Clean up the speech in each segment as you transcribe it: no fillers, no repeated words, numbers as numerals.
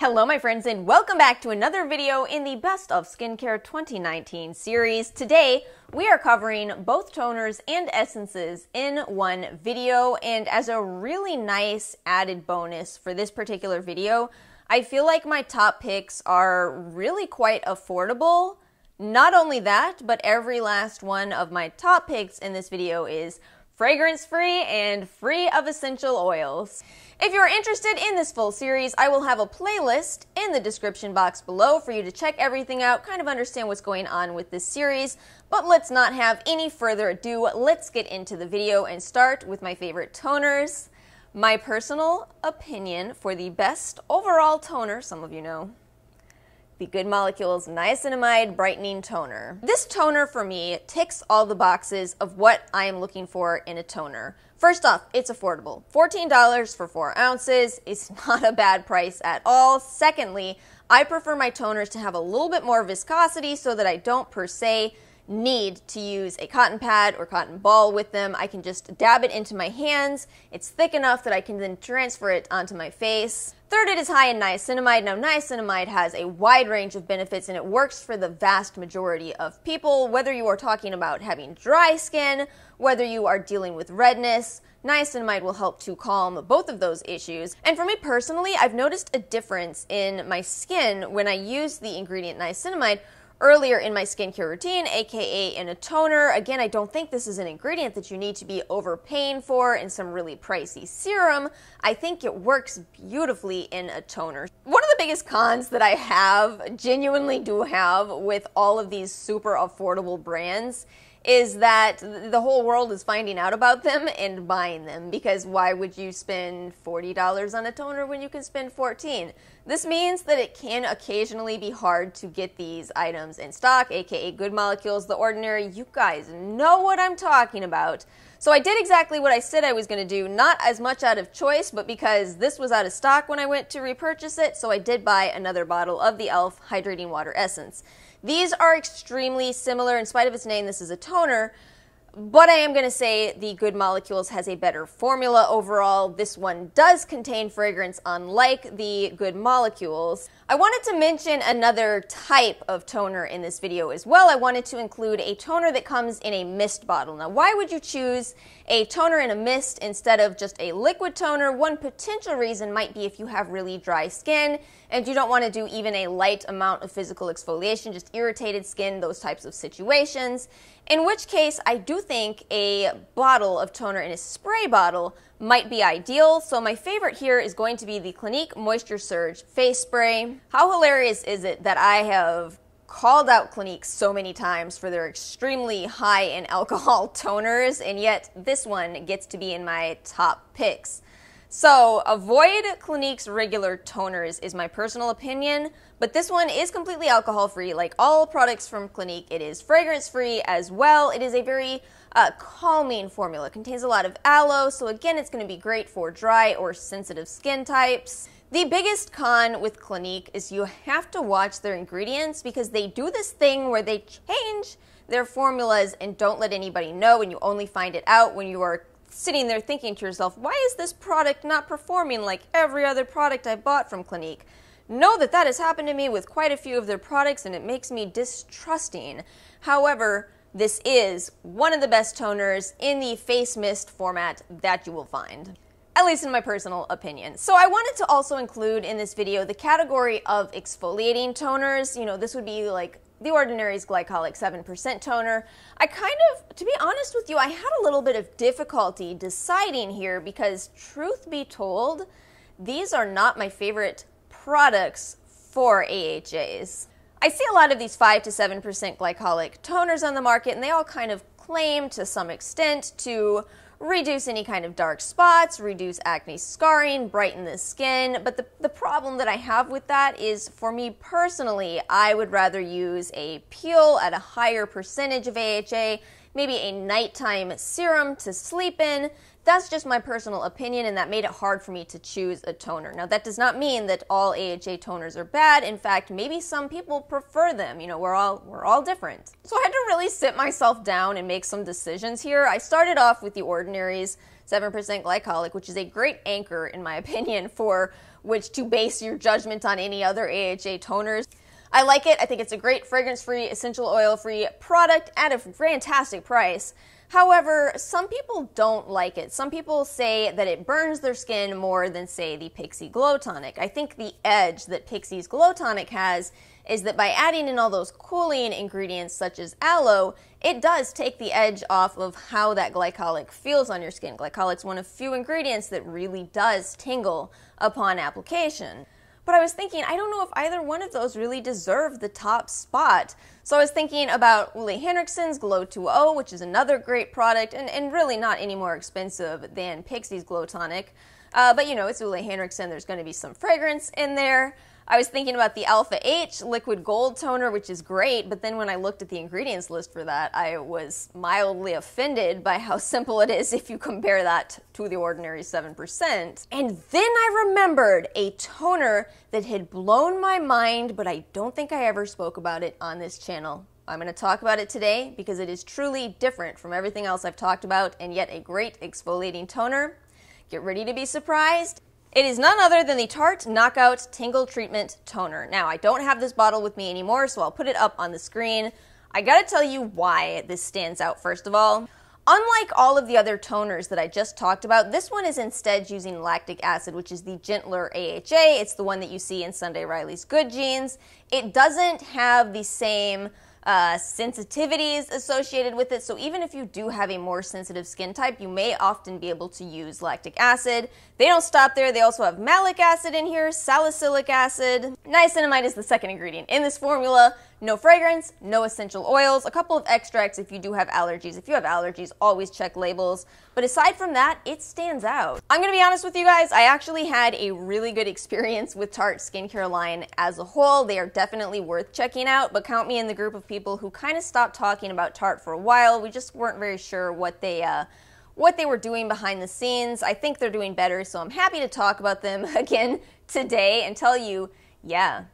Hello my friends and welcome back to another video in the Best of Skincare 2019 series. Today we are covering both toners and essences in one video, and as a really nice added bonus for this particular video, I feel like my top picks are really quite affordable. Not only that, but every last one of my top picks in this video is fragrance-free and free of essential oils. If you're interested in this full series, I will have a playlist in the description box below for you to check everything out, kind of understand what's going on with this series. But let's not have any further ado, let's get into the video and start with my favorite toners. My personal opinion for the best overall toner, some of you know, the Good Molecules Niacinamide Brightening Toner. This toner for me ticks all the boxes of what I am looking for in a toner. First off, it's affordable. $14 for 4 ounces is not a bad price at all. Secondly, I prefer my toners to have a little bit more viscosity so that I don't per se need to use a cotton pad or cotton ball with them. I can just dab it into my hands. It's thick enough that I can then transfer it onto my face. Third, it is high in niacinamide. Now, niacinamide has a wide range of benefits and it works for the vast majority of people, whether you are talking about having dry skin, whether you are dealing with redness. Niacinamide will help to calm both of those issues. And for me personally, I've noticed a difference in my skin when I use the ingredient niacinamide earlier in my skincare routine, aka in a toner. Again, I don't think this is an ingredient that you need to be overpaying for in some really pricey serum. I think it works beautifully in a toner. One of the biggest cons that I genuinely do have with all of these super affordable brands is that the whole world is finding out about them and buying them, because why would you spend $40 on a toner when you can spend $14? This means that it can occasionally be hard to get these items in stock, aka Good Molecules, The Ordinary. You guys know what I'm talking about. So I did exactly what I said I was going to do, not as much out of choice, but because this was out of stock when I went to repurchase it, so I did buy another bottle of the e.l.f. Hydrating Water Essence. These are extremely similar. In spite of its name, this is a toner, but I am going to say the Good Molecules has a better formula overall. This one does contain fragrance, unlike the Good Molecules. I wanted to mention another type of toner in this video as well. I wanted to include a toner that comes in a mist bottle. Now, why would you choose a toner in a mist instead of just a liquid toner? One potential reason might be if you have really dry skin and you don't want to do even a light amount of physical exfoliation, just irritated skin, those types of situations. In which case, I do think a bottle of toner in a spray bottle might be ideal. So my favorite here is going to be the Clinique Moisture Surge Face Spray. How hilarious is it that I have called out Clinique so many times for their extremely high in alcohol toners, and yet this one gets to be in my top picks. So avoid Clinique's regular toners is my personal opinion, but this one is completely alcohol-free. Like all products from Clinique, it is fragrance-free as well. It is a very calming formula. It contains a lot of aloe, so again, it's going to be great for dry or sensitive skin types. The biggest con with Clinique is you have to watch their ingredients, because they do this thing where they change their formulas and don't let anybody know, and you only find it out when you are sitting there thinking to yourself, why is this product not performing like every other product I bought from Clinique? Know that that has happened to me with quite a few of their products, and it makes me distrusting. However, this is one of the best toners in the face mist format that you will find, at least in my personal opinion. So I wanted to also include in this video the category of exfoliating toners. You know, this would be like The Ordinary's Glycolic 7% toner. I kind of, to be honest with you, I had a little bit of difficulty deciding here because, truth be told, these are not my favorite products for AHAs. I see a lot of these 5 to 7% glycolic toners on the market, and they all kind of claim to some extent to reduce any kind of dark spots, reduce acne scarring, brighten the skin. But the problem that I have with that is, for me personally, I would rather use a peel at a higher percentage of AHA, maybe a nighttime serum to sleep in. That's just my personal opinion, and that made it hard for me to choose a toner. Now, that does not mean that all AHA toners are bad. In fact, maybe some people prefer them. You know, we're all different. So I had to really sit myself down and make some decisions here. I started off with The Ordinary's 7% glycolic, which is a great anchor, in my opinion, for which to base your judgment on any other AHA toners. I like it. I think it's a great fragrance-free, essential oil-free product at a fantastic price. However, some people don't like it. Some people say that it burns their skin more than, say, the Pixi Glow Tonic. I think the edge that Pixi's Glow Tonic has is that by adding in all those cooling ingredients such as aloe, it does take the edge off of how that glycolic feels on your skin. Glycolic's one of few ingredients that really does tingle upon application. But I was thinking, I don't know if either one of those really deserve the top spot. So I was thinking about Ole Henriksen's Glow 2.0, which is another great product, and really not any more expensive than Pixi's Glow Tonic. But you know, it's Ole Henriksen, there's going to be some fragrance in there. I was thinking about the Alpha H Liquid Gold Toner, which is great, but then when I looked at the ingredients list for that, I was mildly offended by how simple it is if you compare that to the ordinary 7%. And then I remembered a toner that had blown my mind, but I don't think I ever spoke about it on this channel. I'm going to talk about it today because it is truly different from everything else I've talked about, and yet a great exfoliating toner. Get ready to be surprised. It is none other than the Tarte Knockout Tingle Treatment Toner. Now, I don't have this bottle with me anymore, so I'll put it up on the screen. I gotta tell you why this stands out, first of all. Unlike all of the other toners that I just talked about, this one is instead using lactic acid, which is the gentler AHA. It's the one that you see in Sunday Riley's Good Genes. It doesn't have the same sensitivities associated with it, so even if you do have a more sensitive skin type, you may often be able to use lactic acid. They don't stop there. They also have malic acid in here, salicylic acid. Niacinamide is the second ingredient in this formula. No fragrance, no essential oils, a couple of extracts if you do have allergies. If you have allergies, always check labels. But aside from that, it stands out. I'm gonna be honest with you guys, I actually had a really good experience with Tarte skincare line as a whole. They are definitely worth checking out, but count me in the group of people who kind of stopped talking about Tarte for a while. We just weren't very sure what they were doing behind the scenes. I think they're doing better, so I'm happy to talk about them again today and tell you, yeah,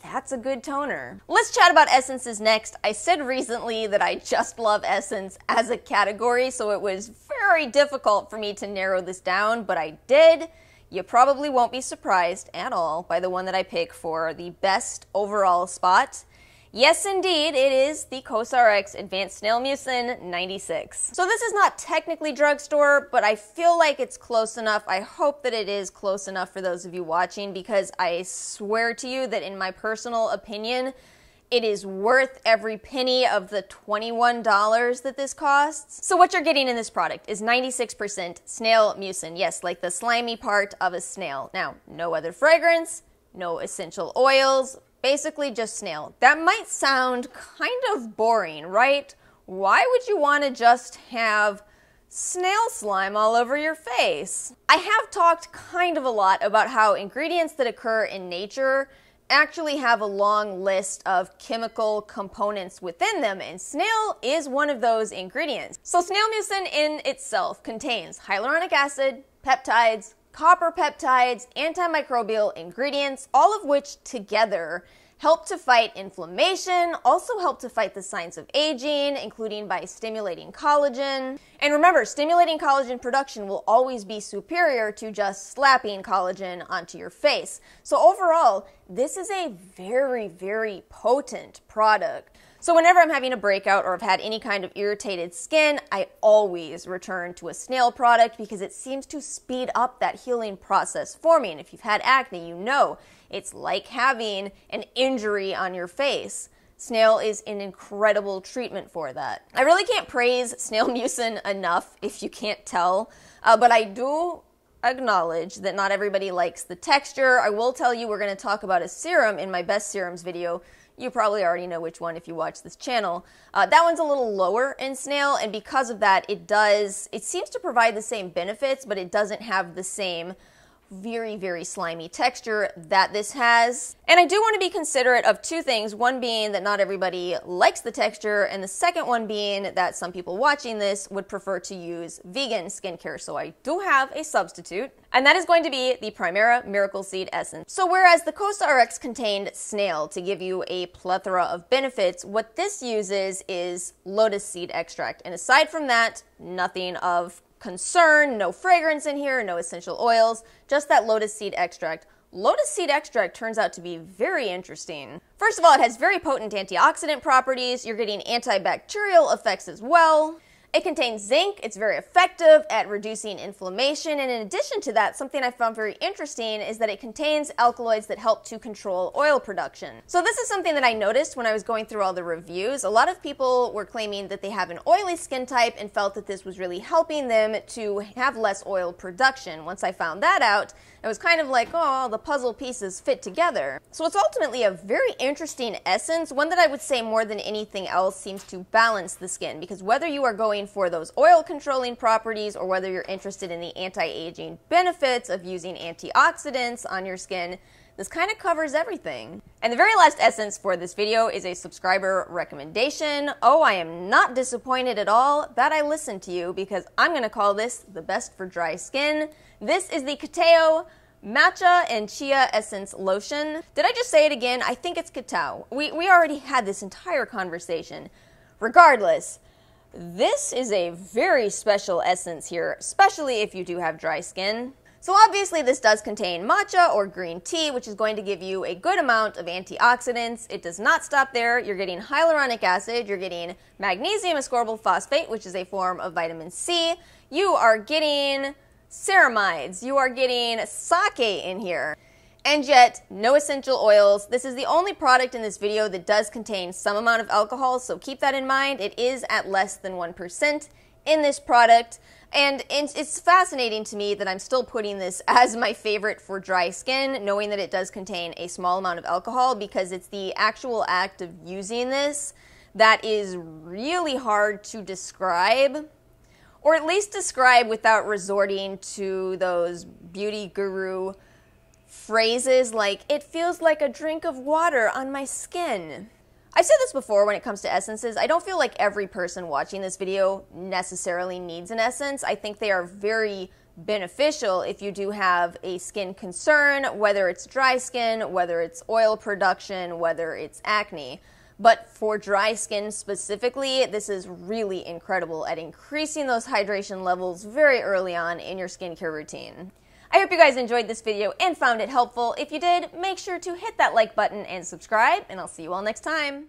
that's a good toner. Let's chat about essences next. I said recently that I just love essence as a category, so it was very difficult for me to narrow this down, but I did. You probably won't be surprised at all by the one that I pick for the best overall spot. Yes, indeed, it is the COSRX Advanced Snail Mucin 96. So this is not technically drugstore, but I feel like it's close enough. I hope that it is close enough for those of you watching, because I swear to you that in my personal opinion, it is worth every penny of the $21 that this costs. So what you're getting in this product is 96% snail mucin. Yes, like the slimy part of a snail. Now, no other fragrance, no essential oils, basically just snail. That might sound kind of boring, right? Why would you want to just have snail slime all over your face? I have talked kind of a lot about how ingredients that occur in nature actually have a long list of chemical components within them, and snail is one of those ingredients. So snail mucin in itself contains hyaluronic acid, peptides, copper peptides, antimicrobial ingredients, all of which together help to fight inflammation, also help to fight the signs of aging, including by stimulating collagen. And remember, stimulating collagen production will always be superior to just slapping collagen onto your face. So overall, this is a very, very potent product. So whenever I'm having a breakout or I've had any kind of irritated skin, I always return to a snail product because it seems to speed up that healing process for me. And if you've had acne, you know it's like having an injury on your face. Snail is an incredible treatment for that. I really can't praise snail mucin enough if you can't tell, but I do acknowledge that not everybody likes the texture. I will tell you, we're going to talk about a serum in my best serums video. You probably already know which one if you watch this channel. That one's a little lower in snail, and because of that, it seems to provide the same benefits, but it doesn't have the same very, very slimy texture that this has. And I do want to be considerate of two things, one being that not everybody likes the texture, and the second one being that some people watching this would prefer to use vegan skincare. So I do have a substitute, and that is going to be the PRIMERA Miracle Seed Essence. So whereas the COSRX contained snail to give you a plethora of benefits, what this uses is lotus seed extract. And aside from that, nothing of concern, no fragrance in here, no essential oils, just that lotus seed extract. Lotus seed extract turns out to be very interesting. First of all, it has very potent antioxidant properties. You're getting antibacterial effects as well. It contains zinc. It's very effective at reducing inflammation. And in addition to that, something I found very interesting is that it contains alkaloids that help to control oil production. So this is something that I noticed when I was going through all the reviews. A lot of people were claiming that they have an oily skin type and felt that this was really helping them to have less oil production. Once I found that out, it was kind of like, oh, the puzzle pieces fit together. So it's ultimately a very interesting essence, one that I would say more than anything else seems to balance the skin, because whether you are going for those oil controlling properties or whether you're interested in the anti-aging benefits of using antioxidants on your skin, this kind of covers everything. And the very last essence for this video is a subscriber recommendation. Oh, I am not disappointed at all that I listened to you, because I'm going to call this the best for dry skin. This is the KITAO Matcha and Chia Essence Lotion. Did I just say it again? I think it's KITAO. We already had this entire conversation. Regardless, this is a very special essence here, especially if you do have dry skin. So obviously this does contain matcha or green tea, which is going to give you a good amount of antioxidants. It does not stop there. You're getting hyaluronic acid, you're getting magnesium ascorbyl phosphate, which is a form of vitamin C. You are getting ceramides, you are getting sake in here. And yet, no essential oils. This is the only product in this video that does contain some amount of alcohol, so keep that in mind. It is at less than 1% in this product. And it's fascinating to me that I'm still putting this as my favorite for dry skin, knowing that it does contain a small amount of alcohol, because it's the actual act of using this that is really hard to describe, or at least describe without resorting to those beauty guru phrases like, it feels like a drink of water on my skin. I've said this before when it comes to essences. I don't feel like every person watching this video necessarily needs an essence. I think they are very beneficial if you do have a skin concern, whether it's dry skin, whether it's oil production, whether it's acne. But for dry skin specifically, this is really incredible at increasing those hydration levels very early on in your skincare routine. I hope you guys enjoyed this video and found it helpful. If you did, make sure to hit that like button and subscribe, and I'll see you all next time.